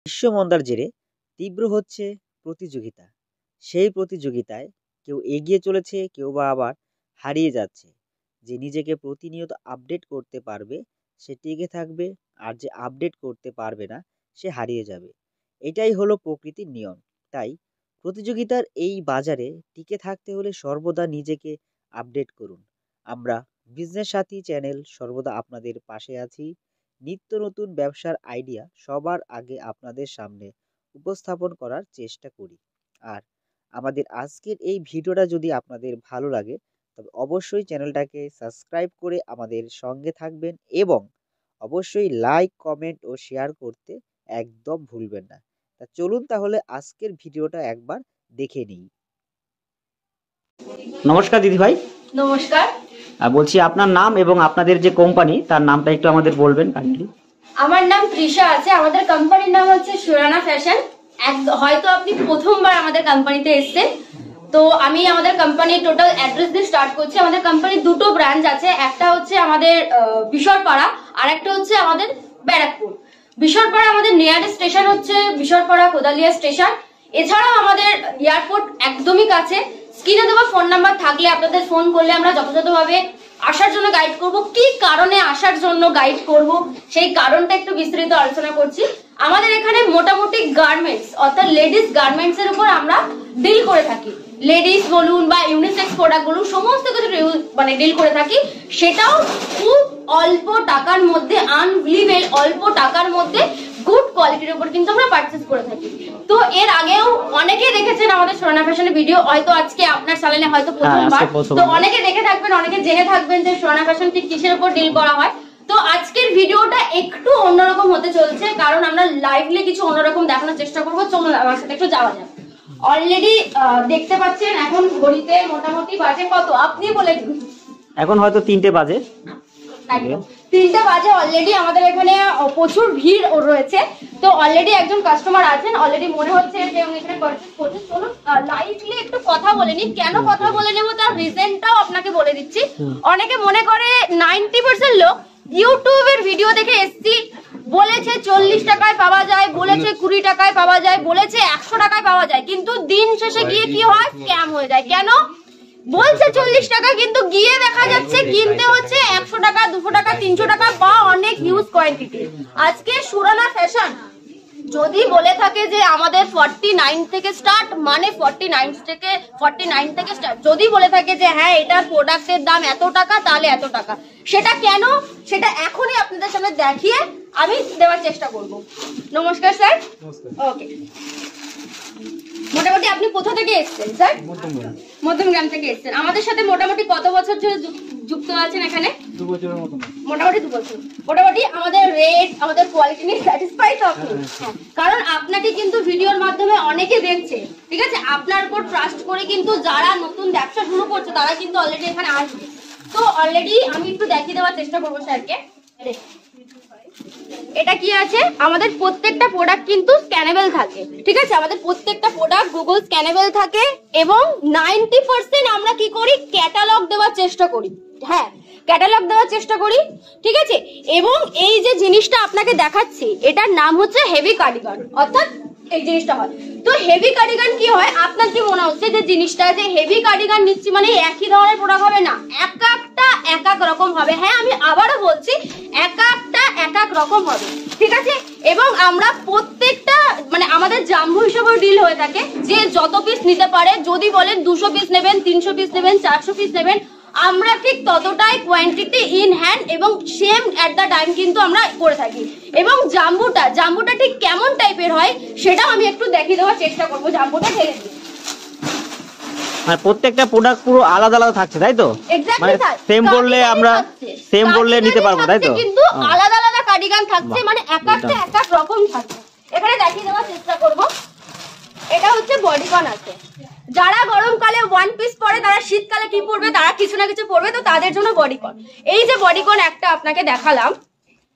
বিশ্বমন্দার জেরে তীব্র হচ্ছে প্রতিযোগিতা। সেই প্রতিযোগিতায় কেউ এগিয়ে চলেছে, কেউ বা আবার হারিয়ে যাচ্ছে। যে নিজেকে প্রতিনিয়ত আপডেট করতে পারবে সে টিকে থাকবে, আর যে আপডেট করতে পারবে না সে হারিয়ে যাবে। এটাই হলো প্রকৃতির নিয়ম। তাই প্রতিযোগিতার এই বাজারে টিকে থাকতে হলে সর্বদা নিজেকে আপডেট করুন। আমরা বিজনেস সাথী চ্যানেল সর্বদা আপনাদের পাশে আছি। নিত্য নতুন ব্যবসার আইডিয়া সবার আগে আপনাদের সামনে উপস্থাপন করার চেষ্টা করি। আর আমাদের আজকের এই ভিডিওটা যদি আপনাদের ভালো লাগে তবে অবশ্যই চ্যানেলটাকে সাবস্ক্রাইব করে আমাদের সঙ্গে থাকবেন এবং অবশ্যই লাইক, কমেন্ট ও শেয়ার করতে একদম ভুলবেন না। তা চলুন তাহলে আজকের ভিডিওটা একবার দেখে নিই। নমস্কার দিদি ভাই। নমস্কার। বলছি আপনার নাম এবং আপনাদের যে কোম্পানি তার নামটা একটু আমাদের বলবেন কাইন্ডলি। আমার নাম তৃষা আছে, আমাদের কোম্পানির নাম হচ্ছে সুরানা ফ্যাশন। হয়তো আপনি প্রথমবার আমাদের কোম্পানিতে এসেছেন, তো আমি আমাদের কোম্পানির টোটাল অ্যাড্রেস দিয়ে স্টার্ট করছি। আমাদের কোম্পানির দুটো ব্রাঞ্চ আছে, একটা হচ্ছে আমাদের বিশরপাড়া আর একটা হচ্ছে আমাদের ব্যারাকপুর। বিশরপাড়া আমাদের নিয়ারেস্ট স্টেশন হচ্ছে বিশরপাড়া কোদালিয়া স্টেশন। এছাড়াও আমাদের এয়ারপোর্ট একদমই কাছে। স্ক্রিনে দেওয়া ফোন নাম্বার থাকলে আপনাদের ফোন করলে আমরা যথাযথভাবে আসার জন্য গাইড করব। কি কারণে আসার জন্য গাইড করব সেই কারণটা একটু বিস্তারিত আলোচনা করছি। আমাদের এখানে মোটামুটি গার্মেন্টস অর্থাৎ লেডিস গার্মেন্টস এর উপর আমরা ডিল করে থাকি। লেডিস বলুন বা ইউনিসেক্স প্রোডাক্ট বলুন, সমস্ত কিছু ডিল করে থাকি। সেটাও খুব অল্প টাকার মধ্যে, আনবিলিভেবল অল্প টাকার মধ্যে গুড কোয়ালিটির উপর কিন্তু আমরা পারচেজ করে থাকি। তো এর আগেও অনেকেই দেখেছেন আমাদের সুরানা ফ্যাশনের ভিডিও, হয়তো আজকে আপনার চ্যানেলে হয়তো প্রথমবার, তো অনেকে দেখে থাকবেন, অনেকে জেনে থাকবেন যে সুরানা ফ্যাশন ঠিক কিসের উপর ডিল করা হয়। তো আজকের ভিডিওটা একটু অন্যরকম হতে চলছে, কারণ আমরা লাইভলি কিছু অন্যরকম দেখানোর চেষ্টা করবো। চলুন আমার সাথে একটু যাওয়া যাক। অলরেডি দেখতে পাচ্ছেন এখন ঘড়িতে মোটামুটি বাজে কত আপনি বলে দিন। এখন হয়তো 3টে বাজে। একদম 3টে বাজে। অলরেডি আমাদের এখানে প্রচুর ভিড় রয়েছে। তো অলরেডি একজন কাস্টমার আছেন, অলরেডি মনে হচ্ছে যে উনি এখানে পারচেজ করছেন। চলুন লাইভলি একটু কথা বলে নিই। কেন কথা বলে নেব তার রিজনটাও আপনাকে বলে দিচ্ছি। অনেকে মনে করে 90% লোক ইউটিউবের ভিডিও দেখে এসছি, বলেছে 40 টাকায় পাওয়া যায়, বলেছে 20 টাকায় পাওয়া যায়, বলেছে 100 টাকায় পাওয়া যায়, কিন্তু দিন শেষে গিয়ে কি হয়, স্ক্যাম হয়ে যায়। কেন বলছে 40 টাকা, কিন্তু গিয়ে দেখা যাচ্ছে কিনতে হচ্ছে 100 টাকা, 200 টাকা, 300 টাকা বা অনেক হিউজ কোয়ান্টিটি। আজকে সুরানা ফ্যাশন যদি বলে থাকে যে আমাদের 49 থেকে স্টার্ট, মানে 49 থেকে স্টার্ট, যদি বলে থাকে যে হ্যাঁ এটার প্রোডাক্টের দাম এত টাকা, তাহলে এত টাকা। সেটা কেন, সেটা এখনই আপনাদের সামনে দেখিয়ে আমি দেওয়ার চেষ্টা করব। নমস্কার স্যার। ওকে, মোটামুটি আপনি কোথা থেকে এসেছেন স্যার? মধ্যমগ্রাম থেকে এসেছেন। আমাদের সাথে মোটামুটি কত বছর ধরে যুক্ত আছেন এখানে? 2 বছরের মতো। মোটামুটি 2 বছর। মোটামুটি আমাদের রেট, আমাদের কোয়ালিটি নিয়ে স্যাটিসফাই তো আপনি? কারণ আপনাকে কিন্তু ভিডিওর মাধ্যমে অনেকে দেখছে, ঠিক আছে? আপনার উপর ট্রাস্ট করে কিন্তু যারা নতুন ব্যবসা শুরু করছে তারা কিন্তু অলরেডি এখানে আসবে। তো অলরেডি আমি একটু দেখিয়ে দেওয়ার চেষ্টা করবো স্যারকে। এটা কি আছে, আমাদের প্রত্যেকটা প্রোডাক্ট কিন্তু স্ক্যানেবল থাকে, ঠিক আছে? আমাদের প্রত্যেকটা প্রোডাক্ট গুগল স্ক্যানেবল থাকে এবং 90% আমরা কি করি, ক্যাটালগ দেওয়ার চেষ্টা করি। হ্যাঁ, ক্যাটালগ দেওয়ার চেষ্টা করি, ঠিক আছে? এবং এই যে জিনিসটা আপনাকে দেখাচ্ছি এটার নাম হচ্ছে হেভি কার্ডিগান, অর্থাৎ এই জিনিসটা হয়। তো হেভি কার্ডিগান কি হয়, আপনার কি মনে হচ্ছে যে জিনিসটা যে হেভি কার্ডিগান নিচ্ছি মানে একই ধরনের প্রোডাক্ট হবে? না, এক একটা এক এক রকম হবে। হ্যাঁ, আমি আবারও বলছি, এক একটা এক এক রকম হবে, ঠিক আছে? এবং আমরা প্রত্যেকটা মানে আমাদের জাম্বো হিসেবে ডিল হয়ে থাকে, যে যত পিস নিতে পারে। যদি বলেন 200 পিস নেবেন, 300 পিস নেবেন, 400 পিস নেবেন, আমরা ঠিক ততটাই কোয়ান্টিটি ইন হ্যান্ড এবং সেম এট দ্য টাইম কিন্তু আমরা করে থাকি। এবং জাম্বুটা ঠিক কেমন টাইপের হয় সেটাও আমি একটু দেখিয়ে দেওয়ার চেষ্টা করবো। জাম্বুটা ঢেলে দিই। মানে প্রত্যেকটা প্রোডাক্ট পুরো আলাদা আলাদা থাকছে, তাই তো? মানে সেম বললে আমরা সেম বললে নিতে পারবো, তাই তো? কিন্তু আলাদা আলাদা কার্ডিগান থাকছে, মানে এক একটা এক এক রকম থাকছে। এখানে দেখিয়ে দেওয়ার চেষ্টা করব। এটা হচ্ছে বডিকন আছে। যারা গরমকালে ওয়ান পিস পরে তারা শীতকালে কি পরবে, তারা কিছু না কিছু পরবে, তো তাদের জন্য বডিকন। এই যে বডিকন একটা আপনাকে দেখালাম,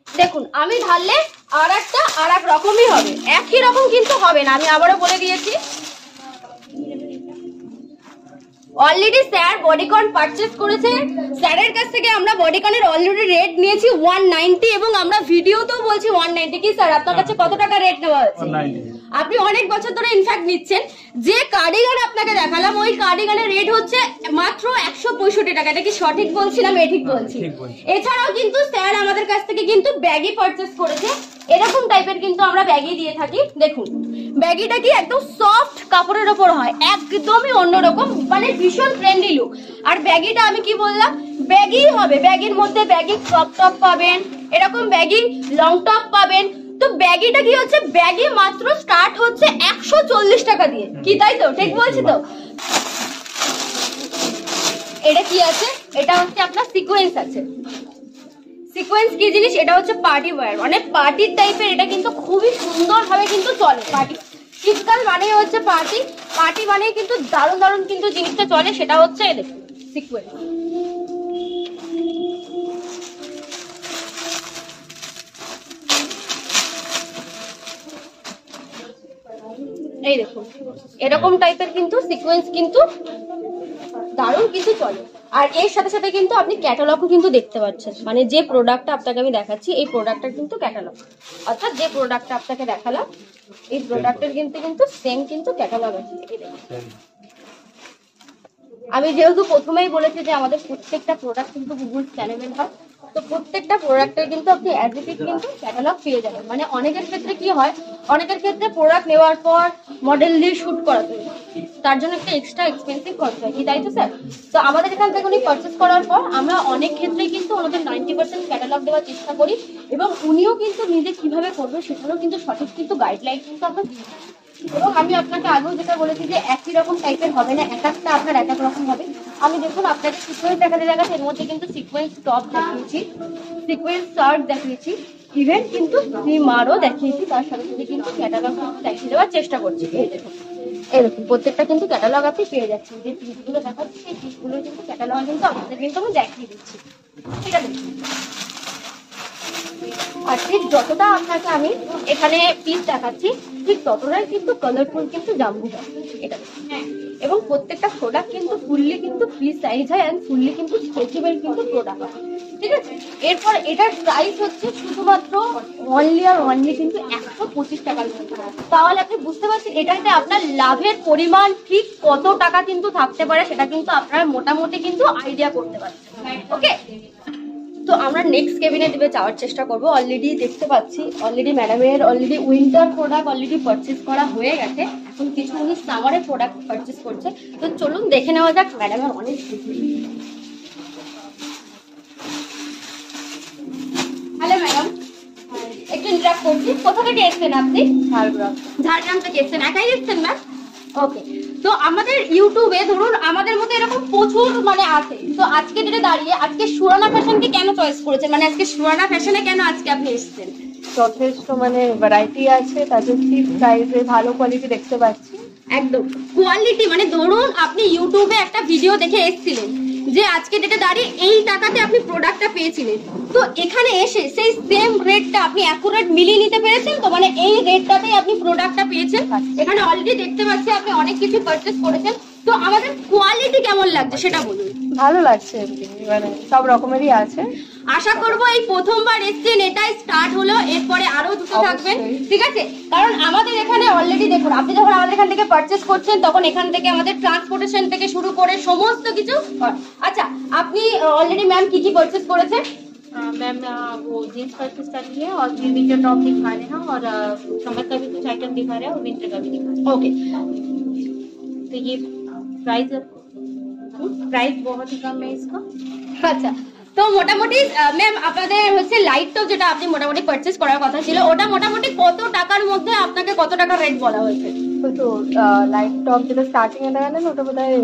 দেখুন আমি ঢাললে আর একটা আর এক রকমই হবে, একই রকম কিন্তু হবে না। আমি আবারও বলে দিয়েছি, অলরেডি স্যার বডিকন পারচেজ করেছে। স্যারের কাছ থেকে আমরা বডিকনের অলরেডি রেট নিয়েছি 190 এবং আমরা ভিডিওতেও বলছি 190। কি স্যার আপনার কাছে কত টাকা রেট নেওয়া হয়েছে? আপনি অনেক বছর ধরে ইনফ্যাক্ট নিচ্ছেন। যে কার্ডিগান আপনাকে দেখালাম ওই কার্ডিগানের রেট হচ্ছে মাত্র 165 টাকা। এটা কি সঠিক বলছি না বেঠিক বলছি? এছাড়াও কিন্তু স্যার আমাদের কাছ থেকে কিন্তু ব্যাগি পারচেজ করেছে। এরকম টাইপের কিন্তু আমরা ব্যাগি দিয়ে থাকি। দেখুন ব্যাগিটা কি একদম সফট কাপড়ের ওপর হয়, একদমই অন্যরকম, মানে ভীষণ ফ্রেন্ডলি লুক। আর ব্যাগিটা আমি কি বললাম, ব্যাগি হবে। ব্যাগির মধ্যে ব্যাগি ক্রপ টপ পাবেন, এরকম ব্যাগি লং টপ পাবেন। তো ব্যাগিটা কি হচ্ছে, ব্যাগি মাত্র স্টার্ট হচ্ছে 140 টাকা দিয়ে। কি তাই তো? ঠিক বলছি তো? এটা কি আছে, এটা হচ্ছে আপনার সিকোয়েন্স আছে। সিকোয়েন্স কি জিনিস, এটা হচ্ছে পার্টি ওয়্যার, মানে পার্টির টাইপের। এটা কিন্তু খুবই সুন্দর ভাবে কিন্তু চলে। পার্টি শীতকাল মানে হচ্ছে পার্টি, পার্টি মানে কিন্তু দারুণ দারুণ কিন্তু জিনিসটা চলে। সেটা হচ্ছে দেখুন সিকোয়েন্স। এই দেখুন এরকম টাইপের কিন্তু সিকোয়েন্স কিন্তু দারুণ কিন্তু চলে। আর এর সাথে সাথে কিন্তু আপনি ক্যাটালগও কিন্তু দেখতে পাচ্ছেন, মানে যে প্রোডাক্টটা আপনাকে আমি দেখাচ্ছি এই প্রোডাক্টটার কিন্তু ক্যাটালগ, অর্থাৎ যে প্রোডাক্টটা আপনাকে দেখালাম এই প্রোডাক্টের কিন্তু সেম কিন্তু ক্যাটালগ আছে। আমি যেহেতু প্রথমেই বলেছি যে আমাদের প্রত্যেকটা প্রোডাক্ট কিন্তু গুগল স্ক্যানেবল হয়, তো প্রত্যেকটা প্রোডাক্টের কিন্তু আপনি অ্যাজ ইট ইজ কিন্তু ক্যাটালগ পেয়ে যাবেন। মানে অনেকের ক্ষেত্রে কি হয়, অনেকের ক্ষেত্রে প্রোডাক্ট নেওয়ার পর মডেল দিয়ে শুট করাতে হয়, তার জন্য একটা এক্সট্রা এক্সপেন্সিভ খরচ হয়। কি তাই তো স্যার? তো আমাদের এখান থেকে উনি পারচেস করার পর আমরা অনেক ক্ষেত্রেই কিন্তু ওনাদের 90% ক্যাটালগ দেওয়ার চেষ্টা করি এবং উনিও কিন্তু নিজে কিভাবে করবে সেটারও কিন্তু সঠিক কিন্তু গাইডলাইন কিন্তু আমরা দিই। এবং আমি আপনাকে আগেও যেটা বলেছি যে একই রকম টাইপের হবে না, এক একটা আপনার এক এক রকম হবে। আমি দেখুন আপনাকে সিকোয়েন্স দেখাতে দেখাতে এর মধ্যে কিন্তু সিকোয়েন্স টপ দেখিয়েছি, সিকোয়েন্স শার্ট দেখিয়েছি, ইভেন কিন্তু স্লিমারও দেখিয়েছি। তার সাথে সাথে কিন্তু ক্যাটালগ দেখিয়ে দেওয়ার চেষ্টা করছি। এই দেখুন এরকম প্রত্যেকটা কিন্তু ক্যাটালগ আপনি পেয়ে যাচ্ছেন। যে পিসগুলো দেখাচ্ছি সেই পিসগুলো কিন্তু ক্যাটালগ কিন্তু আপনাদের কিন্তু আমি দেখিয়ে দিচ্ছি। ঠিক আছে, আর ঠিক যতটা আপনাকে আমি এখানে পিস দেখাচ্ছি ঠিক ততটাই কিন্তু কালারফুল কিন্তু জাম্বু হয় এটা। এবং প্রত্যেকটা প্রোডাক্ট কিন্তু ফুললি কিন্তু ফ্রি সাইজ হয় এন্ড ফুললি কিন্তু স্ট্রেচেবল কিন্তু প্রোডাক্ট হয়। ঠিক আছে, এরপর এটার প্রাইস হচ্ছে শুধুমাত্র অনলি কিন্তু 125 টাকা। তাহলে আপনি বুঝতে পারছেন এটাতে আপনার লাভের পরিমাণ ঠিক কত টাকা কিন্তু থাকতে পারে, সেটা কিন্তু আপনারা মোটামুটি কিন্তু আইডিয়া করতে পারছেন। ওকে, তো আমরা নেক্সট কেবিনেটে যাওয়ার চেষ্টা করব। অলরেডি দেখতে পাচ্ছি অলরেডি ম্যাডামের already winter product already purchase করা হয়ে গেছে, এখন কিছু উনি সামারের প্রোডাক্ট পারচেজ করছে। তো চলুন দেখে নেওয়া যাক ম্যাডামের অনেক কিছু। হ্যালো ম্যাডাম, একটু ইন্টারাক্ট করছি। কোথা থেকে এসেছেন আপনি? ঝাড়গ্রাম। ঝাড়গ্রাম থেকে এসেছেন, একাই এসেছেন ম্যাম? ওকে, তো আমাদের ইউটিউবে ধরুন আমাদের মতো এরকম প্রচুর মানে আছে। তো আজকে যেটা দাঁড়িয়ে আজকে সুরানা ফ্যাশনকে কেন চয়েস করেছেন, মানে আজকে সুরানা ফ্যাশনে কেন আজকে আপনি এসেছেন? যথেষ্ট মানে ভ্যারাইটি আছে, তাদের চিপ প্রাইসে ভালো কোয়ালিটি দেখতে পাচ্ছি। একদম কোয়ালিটি, মানে ধরুন আপনি ইউটিউবে একটা ভিডিও দেখে এসেছিলেন যে আজকে যেটা দাঁড়িয়ে এই টাকাতে আপনি প্রোডাক্টটা পেয়েছিলেন, তো এখানে এসে সেই সেম রেটটা আপনি অ্যাকুরেট মিলিয়ে নিতে পেরেছেন। তো মানে এই রেটটাতেই আপনি প্রোডাক্টটা পেয়েছেন। এখানে অলরেডি দেখতে পাচ্ছি আপনি অনেক কিছু পারচেজ করেছেন। তো আমাদের কোয়ালিটি কেমন লাগছে সেটা বলুন। ভালো লাগছে, মানে সব রকমেরই আছে। আশা করবো এই প্রথমবার এসছেন, এটাই স্টার্ট হলো, এরপরে আরো দুটো থাকবেন। ঠিক আছে, কারণ আমাদের এখানে অলরেডি দেখুন আপনি যখন আমাদের এখান থেকে পারচেজ করছেন তখন এখান থেকে আমাদের ট্রান্সপোর্টেশন থেকে শুরু করে সমস্ত কিছু। আচ্ছা, আপনি অলরেডি ম্যাম কি কি পারচেজ করেছেন? मैम वो जीन्स परचेज कर लिए और भी विंटर टॉप दिखा रहे हैं और समर का भी कुछ आइटम दिखा रहे हैं और विंटर का भी दिखा रहे हैं। ओके, तो ये प्राइस बहुत ही कम है इसका। আচ্ছা, তো মোটামুটি ম্যাম আপনাদের হচ্ছে লাইট টপ যেটা আপনি মোটামুটি পারচেজ করার কথা ছিল ওটা মোটামুটি কত টাকার মধ্যে আপনাকে কত টাকা রেট বলা হয়েছে? তো লাইট টপ যেটা স্টার্টিং এ দেখালেন ওটা বোধহয়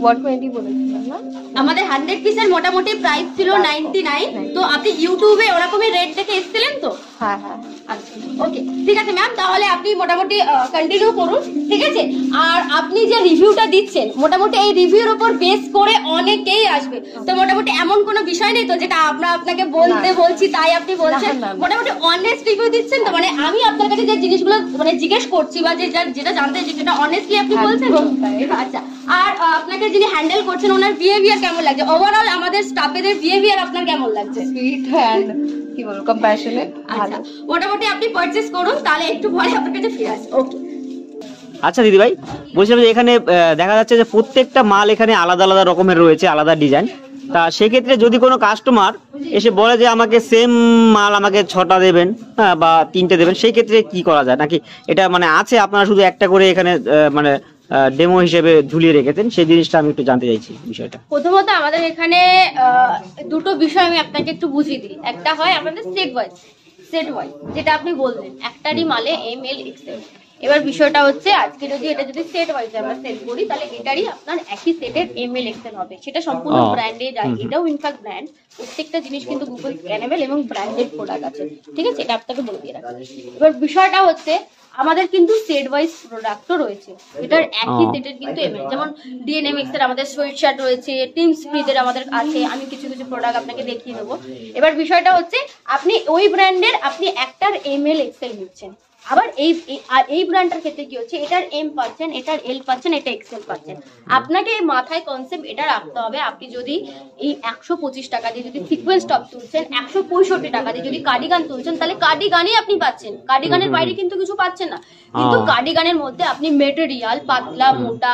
120 বলেছিলাম না? আমাদের 100 পিসের মোটামুটি প্রাইস ছিল 99। তো আপনি ইউটিউবে ওরকমই রেট দেখে এসেছিলেন তো? হ্যাঁ হ্যাঁ। আচ্ছা ওকে ঠিক আছে ম্যাম, তাহলে আপনি মোটামুটি কন্টিনিউ করুন, ঠিক আছে। আর আপনি যে রিভিউটা দিচ্ছেন মোটামুটি এই রিভিউর উপর বেস করে অনেকেই আসবে, তো মোটামুটি এমন কোনো বিষয় নেই তো যেটা আমরা আপনাকে বলছি তাই আপনি বলছেন, মোটামুটি অনেস্ট রিভিউ দিচ্ছেন তো? মানে আমি আপনার কাছে যে জিনিসগুলো মানে জিজ্ঞেস করছি বা যেটা জানতে চাইছি সেটা অনেস্টলি আপনি বলছেন তো? আচ্ছা, আর আপনাকে যিনি হ্যান্ডেল করছেন ওনার বিহেভিয়ার কেমন লাগছে? ওভারঅল আমাদের স্টাফেদের বিহেভিয়ার আপনার কেমন লাগছে? সুইট অ্যান্ড কি বলবো কম্প্যাশনেট। আচ্ছা মোটামুটি আপনি পারচেজ করুন, তাহলে একটু পরে আপনার কাছে ফিরে আসি। ওকে আচ্ছা দিদি ভাই, বলছিলাম যে এখানে দেখা যাচ্ছে যে প্রত্যেকটা মাল এখানে আলাদা আলাদা রকমের রয়েছে, আলাদা ডিজাইন। তা সেক্ষেত্রে যদি কোনো কাস্টমার এসে বলে যে আমাকে সেম মাল আমাকে 6টা দেবেন, হ্যাঁ, বা 3টে দেবেন, সেই ক্ষেত্রে কি করা যায়? নাকি এটা মানে আছে আপনারা শুধু একটা করে এখানে মানে ডেমো হিসেবে ঝুলিয়ে রেখেছেন? সেই জিনিসটা আমি একটু জানতে চাইছি বিষয়টা। প্রথমত আমাদের এখানে দুটো বিষয় আমি আপনাকে একটু বুঝিয়ে দিই। একটা হয় আমাদের সেট ওয়াইজ, যেটা আপনি বললেন একটারই মালে এম এল এক্সেল। এবার বিষয়টা হচ্ছে আজকে যদি এটা যদি সেট ওয়াইজ আমরা সেল করি তাহলে এটারই আপনার একই সেটের এম এল এক্সেল হবে, সেটা সম্পূর্ণ ব্র্যান্ডে যায়। এটাও ইনফ্যাক্ট ব্র্যান্ড, প্রত্যেকটা জিনিস কিন্তু গুগল স্ক্যানেবল এবং ব্র্যান্ডেড প্রোডাক্ট আছে, ঠিক আছে, এটা আপনাকে বলে দিয়ে রাখি। এবার বিষয়টা হচ্ছে আমাদের কিন্তু সেট ওয়াইজ প্রোডাক্টও রয়েছে, এটার একই সেটের কিন্তু এমএল, যেমন ডিএনএমএক্স এর আমাদের সোয়েট শার্ট রয়েছে, টিম স্প্রিটের আমাদের আছে, আমি কিছু কিছু প্রোডাক্ট আপনাকে দেখিয়ে দেবো। এবার বিষয়টা হচ্ছে আপনি ওই ব্র্যান্ডের আপনি একটার এমএল এক্সেল নিচ্ছেন, আবার এই ব্র্যান্ডটার ক্ষেত্রে কি হচ্ছে এটার এম পাচ্ছেন, এটার এল পাচ্ছেন, এটা এক্সেল পাচ্ছেন। আপনাকে এই মাথায় কনসেপ্ট এটা রাখতে হবে, আপনি যদি এই 125 টাকা দিয়ে যদি সিকোয়েন্স টপ তুলছেন, 165 টাকা দিয়ে যদি কার্ডিগান তুলছেন, তাহলে কার্ডিগানই আপনি পাচ্ছেন, কার্ডিগানের বাইরে কিন্তু কিছু পাচ্ছেন না। কিন্তু কার্ডিগানের মধ্যে আপনি মেটেরিয়াল পাতলা মোটা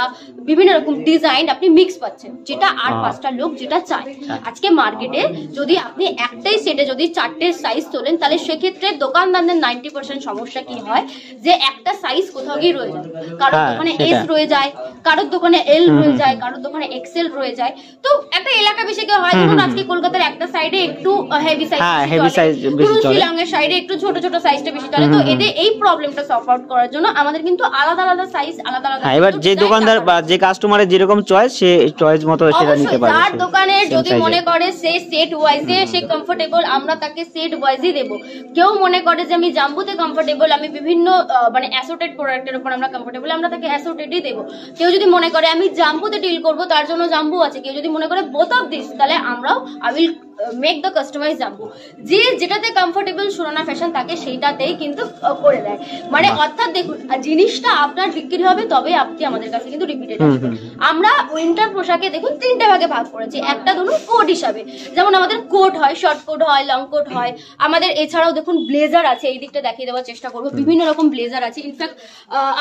বিভিন্ন রকম ডিজাইন আপনি মিক্স পাচ্ছেন, যেটা আর 5টা লোক যেটা চায়। আজকে মার্কেটে যদি আপনি একটাই সেটে যদি 4টে সাইজ তোলেন তাহলে সেক্ষেত্রে দোকানদারদের 90% সমস্যা কি হয় যে একটা সাইজ কোথাও গিয়ে রয়ে যায়, কারোর দোকানে এস রয়ে যায়, কারোর দোকানে এল রয়ে যায়, কারোর দোকানে এক্সেল রয়ে যায়। তো একটা এলাকা বিশেষে হয়, ধরুন আজকে কলকাতার একটা সাইডে একটু হেভি সাইজ, ধরুন শিলংয়ের সাইডে একটু ছোট ছোট সাইজটা বেশি চলে। তো এদের এই প্রবলেমটা সলভ আউট করার জন্য আমাদের কিন্তু আলাদা আলাদা সাইজ আলাদা আলাদা, এবার যে দোকানদার বা যে কাস্টমারের যেরকম চয়েস সে চয়েস মতো সেটা নিতে পারে। তার দোকানে যদি মনে করে সে সেট ওয়াইজে সে কমফোর্টেবল, আমরা তাকে সেট ওয়াইজই দেব। কেউ মনে করে যে আমি জাম্বুতে কমফোর্টেবল, আমি বিভিন্ন মানে অ্যাসোর্টেড প্রোডাক্টের উপর আমরা কমফোর্টেবল, আমরা তাকে অ্যাসোর্টেডই দেব। কেউ যদি মনে করে আমি জাম্বুতে ডিল করব তার জন্য জাম্বু আছে। কেউ যদি মনে করে বোথ অফ দিস, তাহলে আমরাও I will make the customise jumbo. যে যেটাতে কমফোর্টেবল সুরানা ফ্যাশন তাকে সেইটাতেই কিন্তু করে দেয়। মানে অর্থাৎ দেখুন জিনিসটা আপনার বিক্রি হবে তবে আপনি আমাদের কাছে কিন্তু রিপিটেড আসবেন। আমরা উইন্টার পোশাকে দেখুন 3টে ভাগে ভাগ করেছি। একটা ধরুন কোট হিসাবে, যেমন আমাদের কোট হয়, শর্ট কোট হয়, লং কোট হয়। আমাদের এছাড়াও দেখুন ব্লেজার আছে, এই দিকটা দেখিয়ে দেওয়ার চেষ্টা করবো। বিভিন্ন রকম ব্লেজার আছে, ইনফ্যাক্ট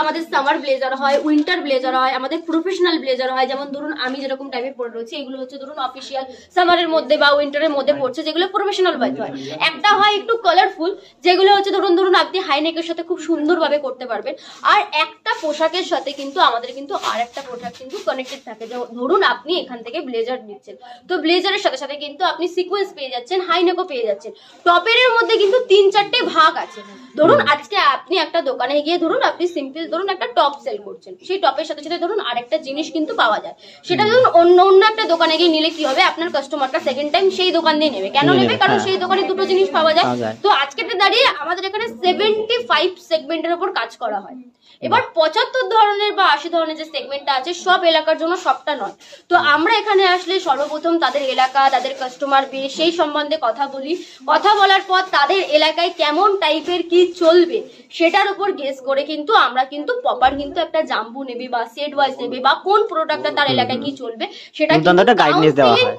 আমাদের সামার ব্লেজার হয়, উইন্টার ব্লেজার হয়, আমাদের প্রফেশনাল ব্লেজার হয়। যেমন ধরুন আমি যেরকম টাইপের পরে রয়েছি, এগুলো হচ্ছে ধরুন অফিসিয়াল সামারের মধ্যে বা উইন্টারের মধ্যে পড়ছে, যেগুলো প্রফেশনাল ওয়াইজ হয়। একটা হয় একটু কালারফুল, যেগুলো হচ্ছে ধরুন আপনি হাইনেকের সাথে খুব সুন্দরভাবে করতে পারবেন। আর একটা পোশাকের সাথে কিন্তু আমাদের কিন্তু আর একটা পোশাক কিন্তু কানেক্টেড থাকে। ধরুন আপনি এখান থেকে ব্লেজার নিচ্ছেন, তো ব্লেজারের সাথে সাথে কিন্তু আপনি সিকোয়েন্স পেয়ে যাচ্ছেন, হাইনেকও পেয়ে যাচ্ছেন। টপের মধ্যে কিন্তু 3-4টে ভাগ আছে। ধরুন আজকে আপনি একটা দোকানে গিয়ে ধরুন আপনি সিম্পল ধরুন একটা টপ সেল করছেন, সেই টপের সাথে সাথে ধরুন আরেকটা জিনিস কিন্তু পাওয়া যায়। সেটা ধরুন অন্য একটা দোকানে গিয়ে নিলে কি হবে, আপনার কাস্টমারটা সেকেন্ড টাইম সেই দোকান দিয়ে নেবে। কেন নেবে? কারণ সেই দোকানে দুটো জিনিস পাওয়া যায়। তো আজকেটা দাঁড়িয়ে আমাদের এখানে 75 সেগমেন্টের উপর কাজ করা হয়। এবার 75 ধরনের বা 80 ধরনের যে সেগমেন্টটা আছে সব এলাকার জন্য সবটা নয়। তো আমরা এখানে আসলে সর্বপ্রথম তাদের এলাকা, তাদের কাস্টমার বেস সেই সম্বন্ধে কথা বলি। কথা বলার পর তাদের এলাকায় কেমন টাইপের কি চলবে সেটার উপর গেস করে কিন্তু আমরা কিন্তু প্রপার কিন্তু একটা জাম্বু নেবে বা সেট ওয়াইজ নেবে বা কোন প্রোডাক্টটা তার এলাকায় কি চলবে সেটা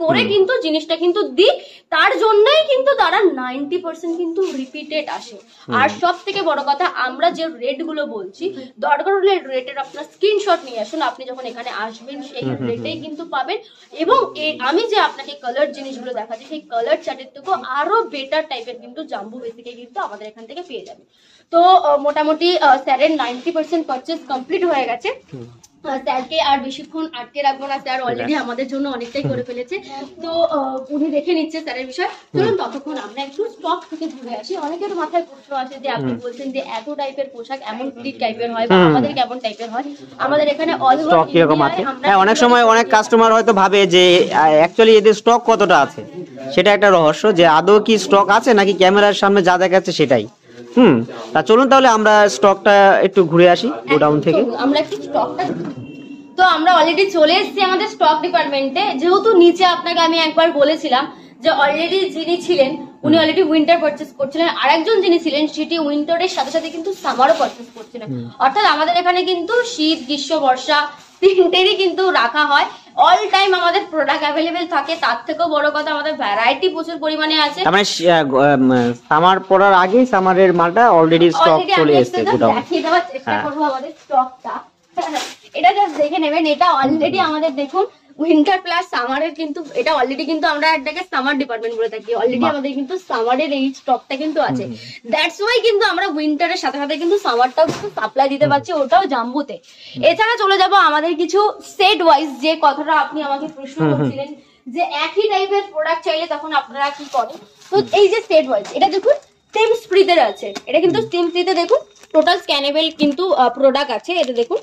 করে কিন্তু জিনিসটা কিন্তু দিই। তার জন্যই কিন্তু তারা 90% কিন্তু রিপিটেড আসে। আর সব থেকে বড় কথা, আমরা যে রেট গুলো বলছি দরকার হলে রেটের আপনার স্ক্রিনশট নিয়ে আসুন, আপনি যখন এখানে আসবেন সেই রেটেই কিন্তু পাবেন। এবং আমি যে আপনাকে কালার জিনিসগুলো দেখাচ্ছি সেই কালার চার্টের থেকে আরো বেটার টাইপের কিন্তু জাম্বু বেসিকে কিন্তু আমাদের এখান থেকে পেয়ে যাবে। তো মোটামুটি স্যারের 90% পারচেজ কমপ্লিট হয়ে গেছে। স্যারকে আর বেশিক্ষণ আটকে রাখবো না, স্যার অলরেডি আমাদের জন্য অনেকটাই করে ফেলেছে। তো উনি দেখে নিচ্ছে স্যারের বিষয়। চলুন ততক্ষণ আমরা একটু স্টক থেকে ঘুরে আসি। অনেকের মাথায় প্রশ্ন আছে যে আপনি বলছেন যে এত টাইপের পোশাক এমন কি টাইপের হয় বা আমাদের কেমন টাইপের হয়। আমাদের এখানে স্টক কিরকম আছে, হ্যাঁ অনেক সময় অনেক কাস্টমার হয়তো ভাবে যে অ্যাকচুয়ালি এদের স্টক কতটা আছে সেটা একটা রহস্য, যে আদৌ কি স্টক আছে নাকি ক্যামেরার সামনে যা দেখাচ্ছে সেটাই। তা চলুন তাহলে আমরা স্টকটা একটু ঘুরে আসি গোডাউন থেকে। চলুন, আমরা একটু স্টকটা তো আমরা অলরেডি চলে এসেছি আমাদের স্টক ডিপার্টমেন্টে। যেহেতু নিচে আপনাকে আমি একবার বলেছিলাম যে অলরেডি যিনি ছিলেন উনি অলরেডি উইন্টার পারচেস করছিলেন, আর একজন যিনি ছিলেন সেটি উইন্টারের সাথে সাথে কিন্তু সামারও পারচেস করছিলেন। অর্থাৎ আমাদের এখানে কিন্তু শীত, গ্রীষ্ম, বর্ষা তিনটেরই কিন্তু রাখা হয়। অল টাইম আমাদের প্রোডাক্ট অ্যাভেলেবেল থাকে। তার থেকেও বড় কথা আমাদের ভ্যারাইটি প্রচুর পরিমাণে আছে। তার মানে সামার পড়ার আগেই সামারের মালটা অলরেডি স্টক চলে এসেছে গোডাউন। দেখিয়ে দেওয়ার চেষ্টা করবো আমাদের স্টকটা। এটা জাস্ট দেখে নেবেন, এটা অলরেডি আমাদের দেখুন উইন্টার প্লাস সামারের কিন্তু এটা অলরেডি কিন্তু আমরা এটাকে সামার ডিপার্টমেন্ট বলে থাকি। অলরেডি আমাদের কিন্তু সামারের এই স্টকটা কিন্তু আছে। দ্যাটস ওয়াই কিন্তু আমরা উইন্টারের সাথে সাথে কিন্তু সামারটাও কিন্তু সাপ্লাই দিতে পারছি, ওটাও জাম্বুতে। এছাড়া চলে যাব আমাদের কিছু সেট ওয়াইজ, যে কথাটা আপনি আমাকে প্রশ্ন করছিলেন যে একই টাইপের প্রোডাক্ট চাইলে তখন আপনারা কি করেন। তো এই যে সেট ওয়াইজ, এটা দেখুন স্টিম স্প্রিতে আছে। এটা কিন্তু স্টিম স্প্রিতে দেখুন টোটাল স্ক্যানেবল কিন্তু প্রোডাক্ট আছে। এটা দেখুন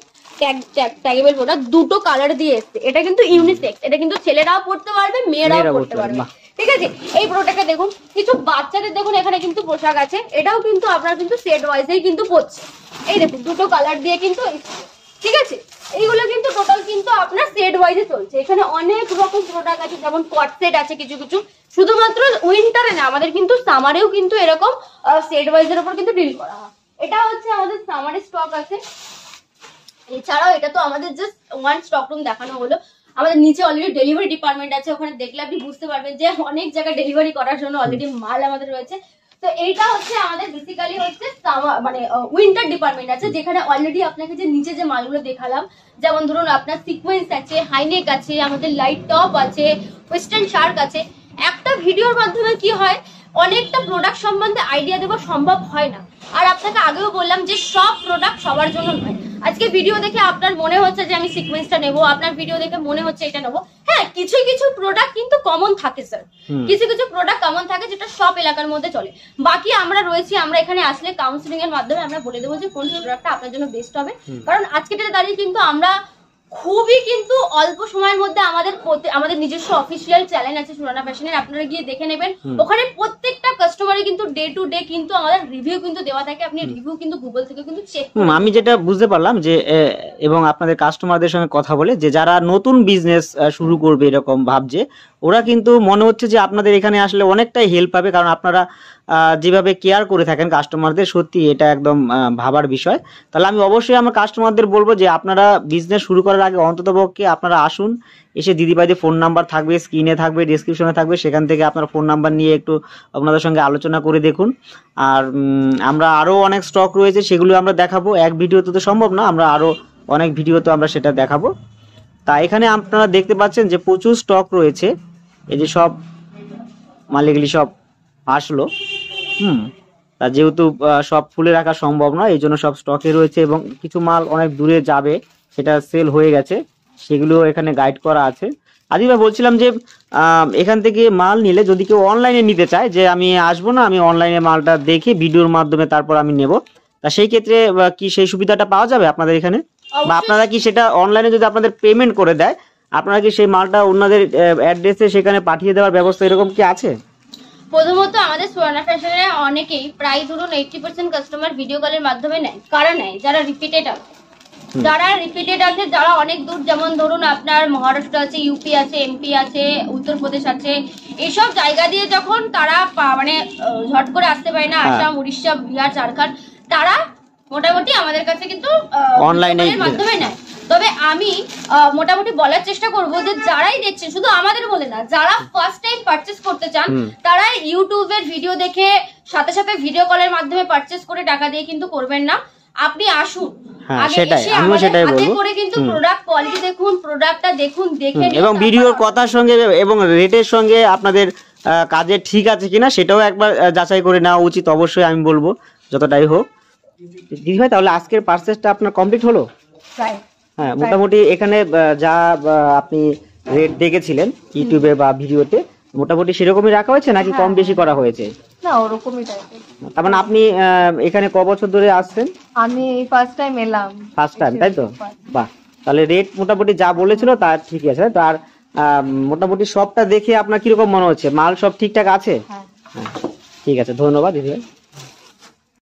ট্যাগেবল প্রোডাক্ট, দুটো কালার দিয়ে এসছে। এটা কিন্তু ইউনিসেক্স, এটা কিন্তু ছেলেরাও পড়তে পারবে, মেয়েরাও পড়তে পারবে। ঠিক আছে, এই প্রোডাক্টটা দেখুন কিছু বাচ্চাদের দেখুন এখানে কিন্তু পোশাক আছে। এটাও কিন্তু আপনার কিন্তু সেট ওয়াইজেই কিন্তু পড়ছে। এই দেখুন দুটো কালার দিয়ে কিন্তু এসছে। ঠিক আছে, এইগুলো কিন্তু টোটাল কিন্তু আপনার সেট ওয়াইজে চলছে। এখানে অনেক রকম প্রোডাক্ট আছে, যেমন কট সেট আছে কিছু কিছু। শুধুমাত্র উইন্টারে না, আমাদের কিন্তু সামারেও কিন্তু এরকম সেট ওয়াইজের উপর কিন্তু ডিল করা হয়। এটা হচ্ছে আমাদের সামারের স্টক আছে। এছাড়াও এটা তো আমাদের জাস্ট ওয়ান স্টক রুম দেখানো হলো। আমাদের নিচে অলরেডি ডেলিভারি ডিপার্টমেন্ট আছে, ওখানে দেখলে আপনি বুঝতে পারবেন যে অনেক জায়গায় ডেলিভারি করার জন্য অলরেডি মাল আমাদের রয়েছে। তো এইটা হচ্ছে আমাদের বেসিক্যালি হচ্ছে মানে উইন্টার ডিপার্টমেন্ট আছে, যেখানে অলরেডি আপনাকে যে নিচে যে মালগুলো দেখালাম, যেমন ধরুন আপনার সিকোয়েন্স আছে, হাইনেক আছে, আমাদের লাইট টপ আছে, ওয়েস্টার্ন শার্ক আছে। একটা ভিডিওর মাধ্যমে কি হয়, অনেকটা প্রোডাক্ট সম্বন্ধে আইডিয়া দেওয়া সম্ভব হয় না। আর আপনাকে আগেও বললাম যে সব প্রোডাক্ট সবার জন্য নয়। আজকে ভিডিও দেখে আপনার মনে হচ্ছে যে আমি সিকোয়েন্সটা নেবো, আপনার ভিডিও দেখে মনে হচ্ছে এটা নেবো। হ্যাঁ, কিছু কিছু প্রোডাক্ট কিন্তু কমন থাকে স্যার, কিছু কিছু প্রোডাক্ট কমন থাকে যেটা সব এলাকার মধ্যে চলে। বাকি আমরা রয়েছি, আমরা এখানে আসলে কাউন্সিলিং এর মাধ্যমে আমরা বলে দেবো যে কোন প্রোডাক্টটা আপনার জন্য বেস্ট হবে। কারণ আজকে দাঁড়িয়ে কিন্তু আমরা খুবই কিন্তু অল্প সময়ের মধ্যে আমাদের নিজস্ব অফিসিয়াল চ্যানেল আছে সুরানা ফ্যাশনের, আপনারা গিয়ে দেখে নেবেন। ওখানে প্রত্যেকটা কাস্টমারে কিন্তু ডে টু ডে কিন্তু আমাদের রিভিউ কিন্তু দেওয়া থাকে। আপনি রিভিউ কিন্তু গুগল থেকে কিন্তু চেক আমি যেটা বুঝতে পারলাম যে এবং আপনাদের কাস্টমারদের সঙ্গে কথা বলে যে যারা নতুন বিজনেস শুরু করবে এরকম ভাবছে, ওরা কিন্তু মনে হচ্ছে যে আপনাদের এখানে আসলে অনেকটাই হেল্প পাবে। কারণ আপনারা যেভাবে কেয়ার করে থাকেন কাস্টমারদের, সত্যি এটা একদম ভাবার বিষয়। তাহলে আমি অবশ্যই আমার কাস্টমারদের বলবো যে আপনারা বিজনেস শুরু করার আগে অন্ততপক্ষে আপনারা আসুন, এসে দিদিভাইদের ফোন নাম্বার থাকবে, স্ক্রিনে থাকবে, ডেসক্রিপশনে থাকবে, সেখান থেকে আপনার ফোন নাম্বার নিয়ে একটু আপনাদের সঙ্গে আলোচনা করে দেখুন। আর আমরা আরও অনেক স্টক রয়েছে, সেগুলো আমরা দেখাবো। এক ভিডিওতে তো সম্ভব না, আমরা আরও অনেক ভিডিওতে আমরা সেটা দেখাবো। তা এখানে আপনারা দেখতে পাচ্ছেন যে প্রচুর স্টক রয়েছে। এই যে সব মালিকগুলি সব আসলো, তা যেহেতু সব ফুলে রাখা সম্ভব নয়, এই জন্য সব স্টকে রয়েছে এবং কিছু মাল অনেক দূরে যাবে, সেটা সেল হয়ে গেছে, সেগুলো এখানে গাইড করা আছে। আদিবা বলছিলাম যে এখান থেকে মাল নিলে যদি কেউ অনলাইনে নিতে চায়, যে আমি আসবো না, আমি অনলাইনে মালটা দেখে ভিডিওর মাধ্যমে তারপর আমি নেব, তা সেই ক্ষেত্রে কি সেই সুবিধাটা পাওয়া যাবে আপনাদের এখানে? বা আপনারা কি সেটা অনলাইনে যদি আপনাদের পেমেন্ট করে দেয়, আপনারা কি সেই মালটা অন্যদের অ্যাড্রেসে সেখানে পাঠিয়ে দেওয়ার ব্যবস্থা এরকম কি আছে? প্রথমত আমাদের সুরানা ফ্যাশনে অনেকেই প্রায় ধরুন 80% কাস্টমার ভিডিও কলের মাধ্যমে নেয়। কারা নেয়? যারা রিপিটেড আছে, যারা অনেক দূর, যেমন ধরুন আপনার মহারাষ্ট্র আছে, ইউপি আছে, এমপি আছে, উত্তরপ্রদেশ আছে, এইসব জায়গা দিয়ে যখন তারা মানে ঝট করে আসতে পারে না, আসাম, উড়িষ্যা, বিহার, ঝাড়খণ্ড, তারা মোটামুটি আমাদের কাছে কিন্তু অনলাইনের মাধ্যমে নেয়। তবে আমি মোটামুটি বলার চেষ্টা করবো যে যারাই দেখছেন, শুধু আমাদের বলে না, যারা ফার্স্ট টাইম পারচেস করতে চান তারা ইউটিউবের ভিডিও দেখে সাথে সাথে ভিডিও কলের মাধ্যমে পারচেস করে টাকা দিয়ে কিন্তু করবেন না। আপনি আসুন, এবং ভিডিওর কথার সঙ্গে এবং রেটের সঙ্গে আপনাদের কাজে ঠিক আছে কিনা সেটাও একবার যাচাই করে নেওয়া উচিত, অবশ্যই আমি বলবো যতটাই হোক। দিদি ভাই, তাহলে আজকের পারচেসটা আপনার কমপ্লিট হলো? হ্যাঁ, মোটামুটি এখানে যা আপনি রেট দেখেছিলেন ইউটিউবে বা ভিডিওতে, মোটামুটি সেরকমই রাখা হয়েছে নাকি কম বেশি করা হয়েছে? না, ওরকমই টাইপের। তার মানে আপনি এখানে ক বছর ধরে আসছেন? আমি ফার্স্ট টাইম এলাম। ফার্স্ট টাইম, তাই তো? বাহ, তাহলে রেট মোটামুটি যা বলেছিল তার ঠিকই আছে। তো আর মোটামুটি সবটা দেখে আপনার কিরকম মনে হচ্ছে? মাল সব ঠিকঠাক আছে? হ্যাঁ, ঠিক আছে, ধন্যবাদ দিদি ভাই।